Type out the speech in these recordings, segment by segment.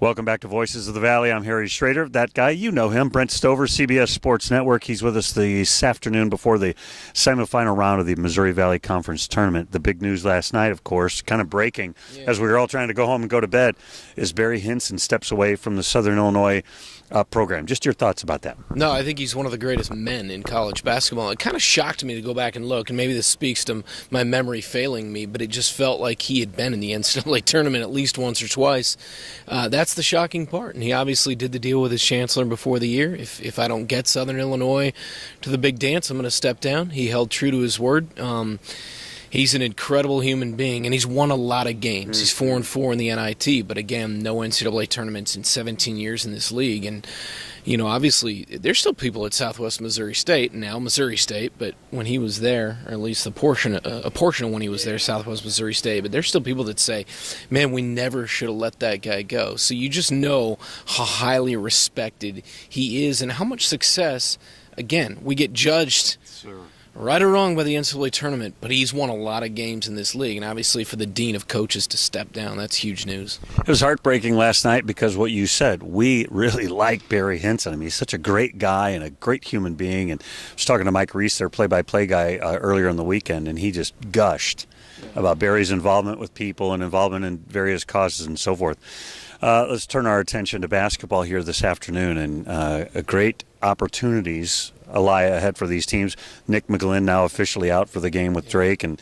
Welcome back to Voices of the Valley. I'm Harry Schroeder. That guy, you know him, Brent Stover, CBS Sports Network. He's with us this afternoon before the semifinal round of the Missouri Valley Conference Tournament. The big news last night, of course, kind of breaking as we were all trying to go home and go to bed, is Barry Hinson steps away from the Southern Illinois program. Just your thoughts about that. No, I think he's one of the greatest men in college basketball. It kind of shocked me to go back and look, and maybe this speaks to my memory failing me, but it just felt like he had been in the NCAA tournament at least once or twice. That's the shocking part, and he obviously did the deal with his chancellor before the year. If I don't get Southern Illinois to the big dance, I'm going to step down. He held true to his word. He's an incredible human being, and he's won a lot of games. He's 4-4 in the NIT, but again, no NCAA tournaments in 17 years in this league. And, you know, obviously, there's still people at Southwest Missouri State, now Missouri State, but when he was there, or at least a portion of when he was there, Southwest Missouri State, but there's still people that say, man, we never should have let that guy go. So you just know how highly respected he is and how much success, again, we get judged right or wrong by the NCAA tournament, but he's won a lot of games in this league, and obviously for the dean of coaches to step down, that's huge news. It was heartbreaking last night because what you said, we really like Barry Hinson. I mean, he's such a great guy and a great human being, and I was talking to Mike Reese, their play-by-play guy, earlier in the weekend, and he just gushed about Barry's involvement with people and involvement in various causes and so forth. Let's turn our attention to basketball here this afternoon, and great opportunities lie ahead for these teams. Nick McGlynn now officially out for the game with Drake and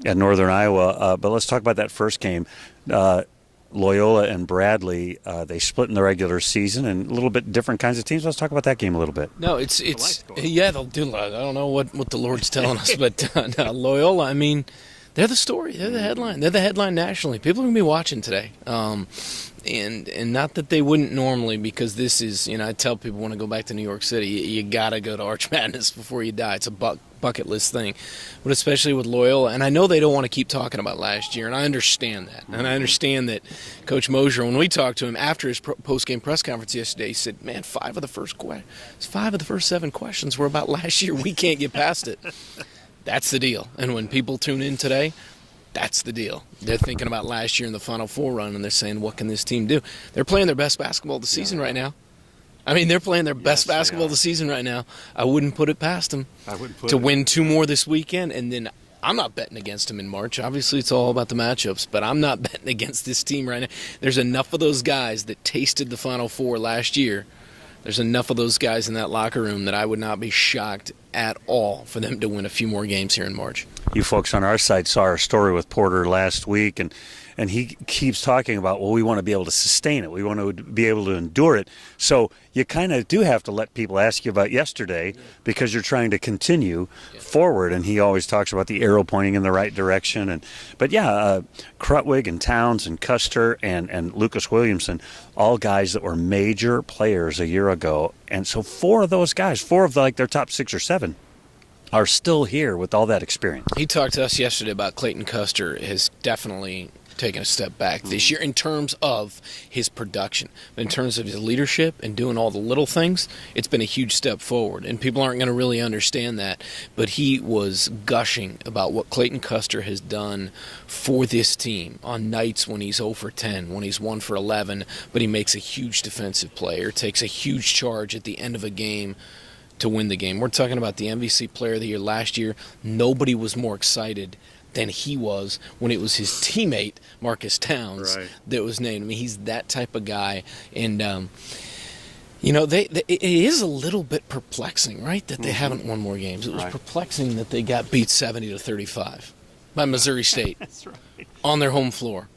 at Northern Iowa. But let's talk about that first game. Loyola and Bradley, they split in the regular season, and a little bit different kinds of teams. Let's talk about that game a little bit. No, it's they'll do. I don't know what the Lord's telling us, but no, Loyola, I mean, they're the story. They're the headline. They're the headline nationally. People are going to be watching today. And not that they wouldn't normally, because this is, you know, I tell people when I go back to New York City, you got to go to Arch Madness before you die. It's a bucket list thing. But especially with Loyola, and I know they don't want to keep talking about last year, and I understand that. And I understand that Coach Mosier, when we talked to him after his post-game press conference yesterday, he said, man, 5 of the first 7 questions were about last year. We can't get past it. That's the deal. And when people tune in today, that's the deal. They're thinking about last year in the Final Four run, and they're saying, what can this team do? They're playing their best basketball of the season right now. I mean, they're playing their best basketball of the season right now. I wouldn't put it past them to win 2 more this weekend, and then I'm not betting against them in March. Obviously, it's all about the matchups, but I'm not betting against this team right now. There's enough of those guys that tasted the Final Four last year. There's enough of those guys in that locker room that I would not be shocked at all for them to win a few more games here in March. You folks on our side saw our story with Porter last week, and he keeps talking about, well, we want to be able to sustain it. We want to be able to endure it. So you kind of do have to let people ask you about yesterday because you're trying to continue forward, and he always talks about the arrow pointing in the right direction. But Krutwig and Towns and Custer and Lucas Williamson, all guys that were major players a year ago. And so 4 of those guys, 4 of their top 6 or 7, are still here with all that experience. He talked to us yesterday about Clayton Custer has definitely taken a step back this year in terms of his production. But in terms of his leadership and doing all the little things, it's been a huge step forward. And people aren't going to really understand that. But he was gushing about what Clayton Custer has done for this team on nights when he's 0 for 10, when he's 1 for 11, but he makes a huge defensive play or takes a huge charge at the end of a game to win the game. We're talking about the MVC Player of the Year last year. Nobody was more excited than he was when it was his teammate, Marcus Towns, that was named. I mean, he's that type of guy. And, it is a little bit perplexing, right, that they haven't won more games. It was perplexing that they got beat 70-35 by Missouri State on their home floor.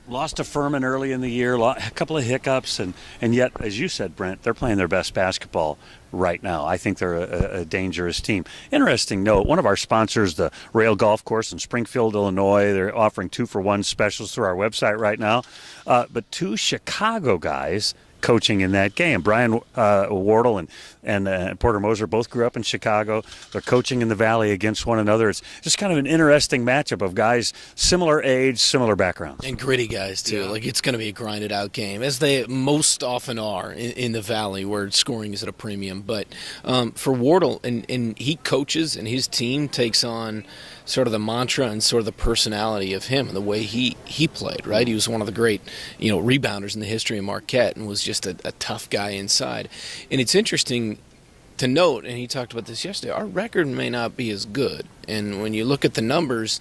Lost to Furman early in the year, a couple of hiccups, and yet, as you said, Brent, they're playing their best basketball right now. I think they're a dangerous team. Interesting note, one of our sponsors, the Rail Golf Course in Springfield, Illinois, they're offering 2-for-1 specials through our website right now. But 2 Chicago guys coaching in that game. Brian Wardle and Porter Moser both grew up in Chicago. They're coaching in the Valley against one another. It's just kind of an interesting matchup of guys similar age, similar backgrounds. And gritty guys, too. Like, it's going to be a grinded-out game, as they most often are in the Valley, where scoring is at a premium. But for Wardle, and he coaches, and his team takes on sort of the mantra and sort of the personality of him and the way he played, right? He was one of the great, rebounders in the history of Marquette and was just a tough guy inside. And it's interesting to note, and he talked about this yesterday, our record may not be as good. And when you look at the numbers,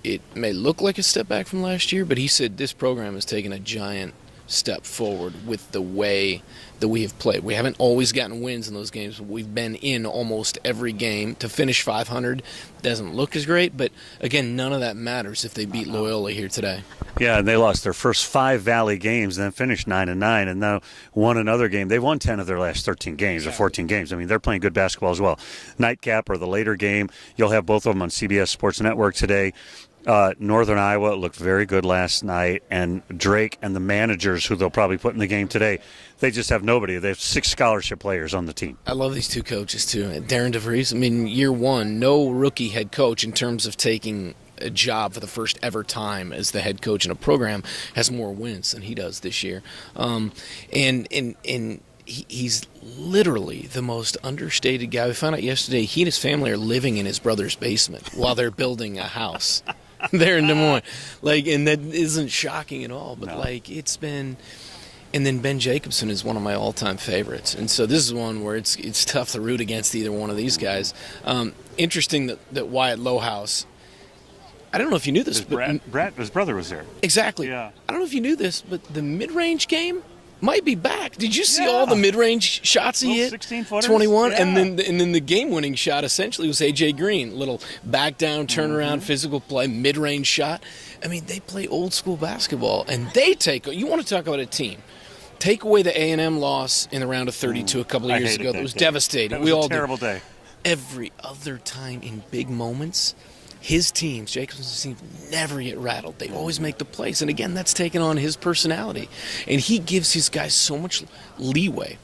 it may look like a step back from last year, but he said this program has taken a giant step forward with the way that we have played. We haven't always gotten wins in those games, but we've been in almost every game. To finish 500 doesn't look as great, but again, none of that matters if they beat Loyola here today. Yeah, and they lost their first 5 Valley games and then finished 9-9 and now won another game. They've won 10 of their last 13 games or 14 games. I mean, they're playing good basketball as well. Nightcap or the later game, you'll have both of them on CBS Sports Network today. Northern Iowa looked very good last night, and Drake and the managers who they'll probably put in the game today, they just have nobody. They have 6 scholarship players on the team. I love these two coaches too. Darren DeVries, I mean, year one, no rookie head coach in terms of taking a job for the first ever time as the head coach in a program has more wins than he does this year. He's literally the most understated guy. We found out yesterday he and his family are living in his brother's basement while they're building a house there in Des Moines. And that isn't shocking at all. But, it's been – and then Ben Jacobson is one of my all-time favorites. And so this is one where it's tough to root against either one of these guys. Interesting that Wyatt Lohaus – I don't know if you knew this. Brent, his brother was there. Exactly. Yeah. I don't know if you knew this, but the mid-range game – might be back. Did you see all the mid-range shots he hit? 16-footers. 21, yeah. and then the game-winning shot essentially was AJ Green, little back-down, turnaround, physical play, mid-range shot. I mean, they play old-school basketball, and they take. You want to talk about a team? Take away the A&M loss in the round of 32 a couple of years ago. That was devastating. That was a terrible day. Every other time in big moments, his teams, Jacobson's teams, never get rattled. They always make the plays. And again, that's taken on his personality. And he gives his guys so much leeway.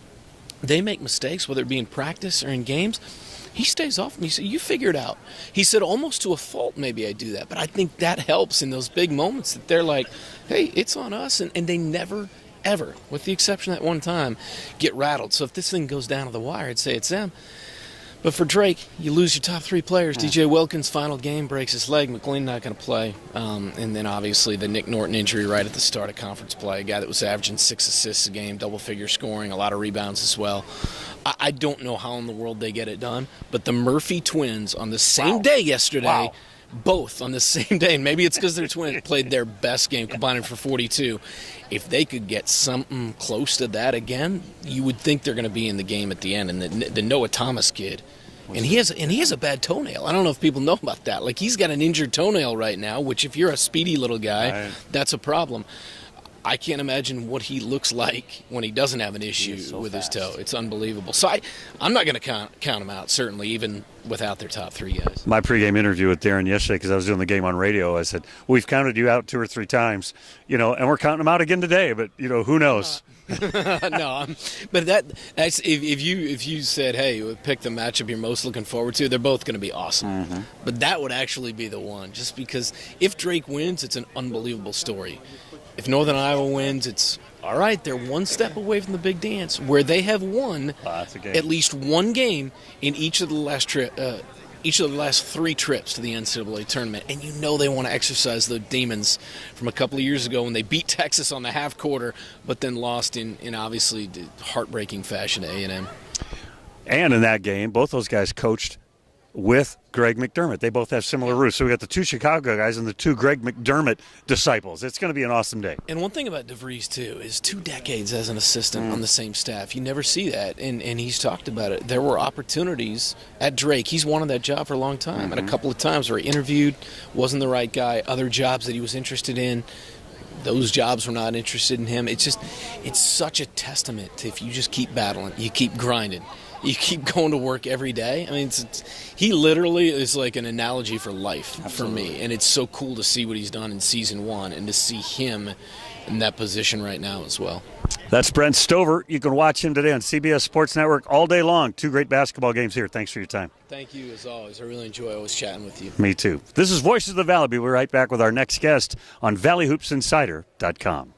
They make mistakes, whether it be in practice or in games. He stays off them. He said, you figure it out. He said, almost to a fault, maybe I do that. But I think that helps in those big moments that they're like, hey, it's on us. And they never, ever, with the exception of that one time, get rattled. So if this thing goes down to the wire, I'd say it's them. But for Drake, you lose your top 3 players. DJ Wilkins' final game breaks his leg. McLean not going to play. And then obviously the Nick Norton injury right at the start of conference play. A guy that was averaging 6 assists a game, double-figure scoring, a lot of rebounds as well. I don't know how in the world they get it done. But the Murphy twins on the same day yesterday, both on the same day, and maybe it's because they're twins, played their best game, combining for 42. If they could get something close to that again, you would think they're going to be in the game at the end. And the Noah Thomas kid, and he has a bad toenail. I don't know if people know about that. Like, he's got an injured toenail right now, which if you're a speedy little guy, that's a problem. I can't imagine what he looks like when he doesn't have an issue with his toe. It's unbelievable. So I'm not going to count him out, certainly, even without their top 3 guys. My pregame interview with Darren yesterday, because I was doing the game on radio, I said, we've counted you out 2 or 3 times, and we're counting them out again today, but, who knows? But that's if you said, hey, pick the matchup you're most looking forward to, they're both going to be awesome. Mm-hmm. But that would actually be the one, just because if Drake wins, it's an unbelievable story. If Northern Iowa wins, it's all right. They're one step away from the big dance, where they have won at least one game in each of the last 3 trips to the NCAA tournament. And they want to exercise the demons from a couple of years ago when they beat Texas on the half quarter, but then lost in obviously heartbreaking fashion to A&M. And in that game, both those guys coached with Greg McDermott. They both have similar roots. So we got the 2 Chicago guys and the 2 Greg McDermott disciples. It's going to be an awesome day. And one thing about DeVries, too, is 2 decades as an assistant on the same staff. You never see that, and he's talked about it. There were opportunities at Drake. He's wanted that job for a long time, and a couple of times where he interviewed, wasn't the right guy. Other jobs that he was interested in, those jobs were not interested in him. It's such a testament to if you just keep battling, you keep grinding, you keep going to work every day. I mean, he literally is like an analogy for life. Absolutely. For me. And it's so cool to see what he's done in season 1 and to see him in that position right now as well. That's Brent Stover. You can watch him today on CBS Sports Network all day long. 2 great basketball games here. Thanks for your time. Thank you, as always. I really enjoy always chatting with you. Me too. This is Voices of the Valley. We'll be right back with our next guest on ValleyHoopsInsider.com.